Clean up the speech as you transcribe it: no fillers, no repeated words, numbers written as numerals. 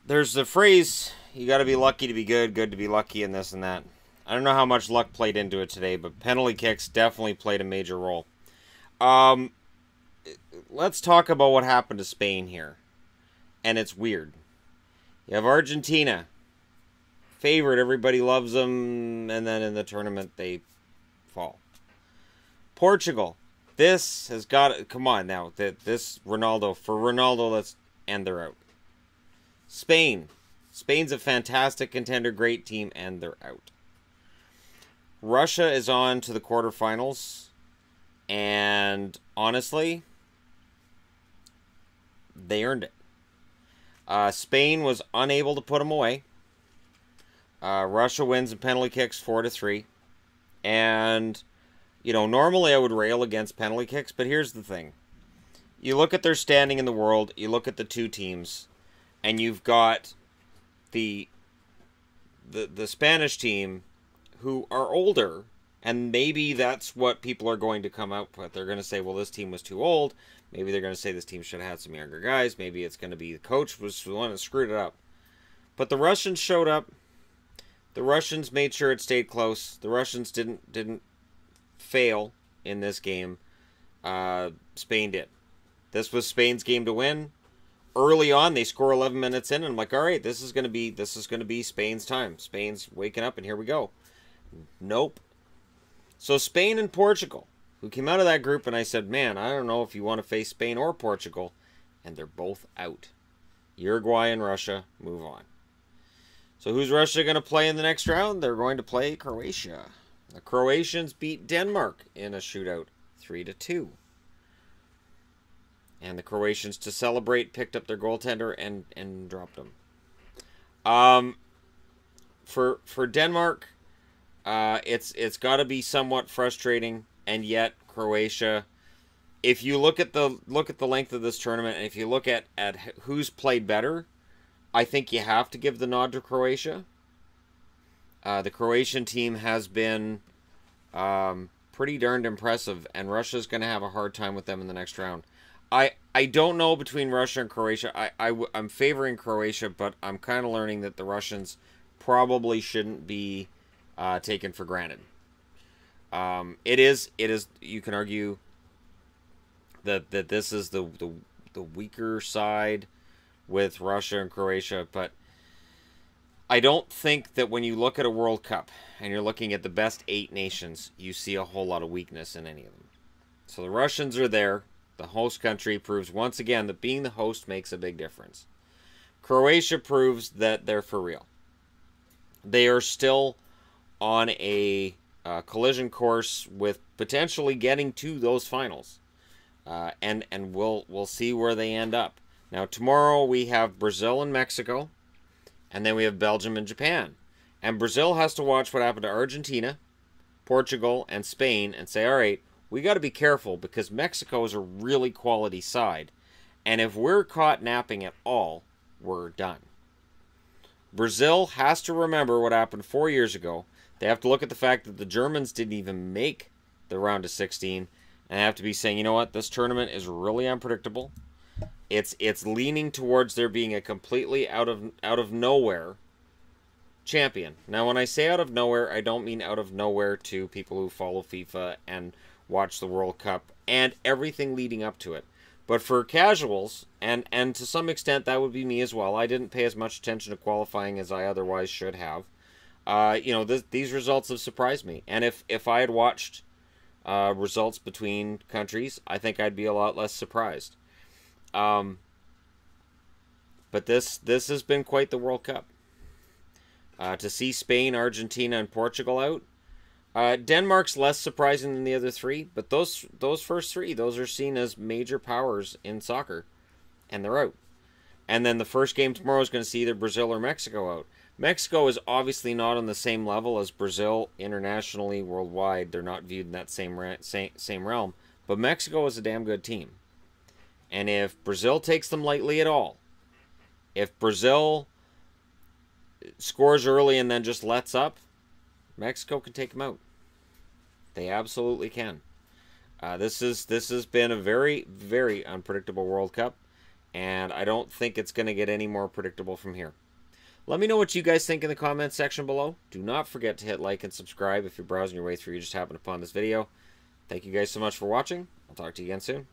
there's the phrase, you got to be lucky to be good, good to be lucky, and this and that. I don't know how much luck played into it today, but penalty kicks definitely played a major role. Um, let's talk about what happened to Spain here. And it's weird. You have Argentina, favorite, everybody loves them, and then in the tournament they fall. Portugal, this has got, come on now, this Ronaldo, for Ronaldo, let's end, they're out. Spain's a fantastic contender, great team, and they're out. Russia is on to the quarterfinals, and honestly, they earned it. Spain was unable to put them away. Russia wins in penalty kicks 4-3. And, you know, normally I would rail against penalty kicks, but here's the thing. You look at their standing in the world, you look at the two teams, and you've got the Spanish team who are older, and maybe that's what people are going to come out with. They're going to say, well, this team was too old. Maybe they're going to say this team should have had some younger guys. Maybe it's going to be the coach was the one that screwed it up. But the Russians showed up. The Russians made sure it stayed close. The Russians didn't fail in this game. Spain did. This was Spain's game to win. Early on, they score 11 minutes in, and I'm like, all right, this is going to be Spain's time. Spain's waking up, and here we go. Nope. So Spain and Portugal, who came out of that group, and I said, man, I don't know if you want to face Spain or Portugal, and they're both out. Uruguay and Russia move on. So who's Russia going to play in the next round? They're going to play Croatia. The Croatians beat Denmark in a shootout, 3-2. And the Croatians, to celebrate, picked up their goaltender and dropped him. For Denmark, it's got to be somewhat frustrating, and yet Croatia. If you look at the length of this tournament, and if you look at who's played better, I think you have to give the nod to Croatia. The Croatian team has been pretty darned impressive, and Russia's going to have a hard time with them in the next round. I don't know between Russia and Croatia. I'm favoring Croatia, but I'm kind of learning that the Russians probably shouldn't be taken for granted. It is. You can argue that this is the weaker side with Russia and Croatia, but I don't think that when you look at a World Cup and you're looking at the best 8 nations, you see a whole lot of weakness in any of them. So the Russians are there. The host country proves once again that being the host makes a big difference. Croatia proves that they're for real. They are still on a collision course with potentially getting to those finals, and we'll see where they end up. Now tomorrow we have Brazil and Mexico, and then we have Belgium and Japan. And Brazil has to watch what happened to Argentina, Portugal, and Spain, and say, all right, we got to be careful because Mexico is a really quality side. And if we're caught napping at all, we're done. Brazil has to remember what happened 4 years ago. They have to look at the fact that the Germans didn't even make the round of 16. And have to be saying, you know what, this tournament is really unpredictable. It's leaning towards there being a completely out of nowhere champion. Now, when I say out of nowhere, I don't mean out of nowhere to people who follow FIFA and watch the World Cup and everything leading up to it. But for casuals, and to some extent that would be me as well, I didn't pay as much attention to qualifying as I otherwise should have. These results have surprised me. And if I had watched results between countries, I think I'd be a lot less surprised. But this has been quite the World Cup. To see Spain, Argentina, and Portugal out. Denmark's less surprising than the other three, but those first three, those are seen as major powers in soccer, and they're out. And then the first game tomorrow is going to see either Brazil or Mexico out. Mexico is obviously not on the same level as Brazil internationally, worldwide. They're not viewed in that same realm. But Mexico is a damn good team. And if Brazil takes them lightly at all, if Brazil scores early and then just lets up, Mexico can take them out. They absolutely can. This has been a very, very unpredictable World Cup. And I don't think it's going to get any more predictable from here. Let me know what you guys think in the comments section below. Do not forget to hit like and subscribe if you're browsing your way through, you just happened upon this video. Thank you guys so much for watching. I'll talk to you again soon.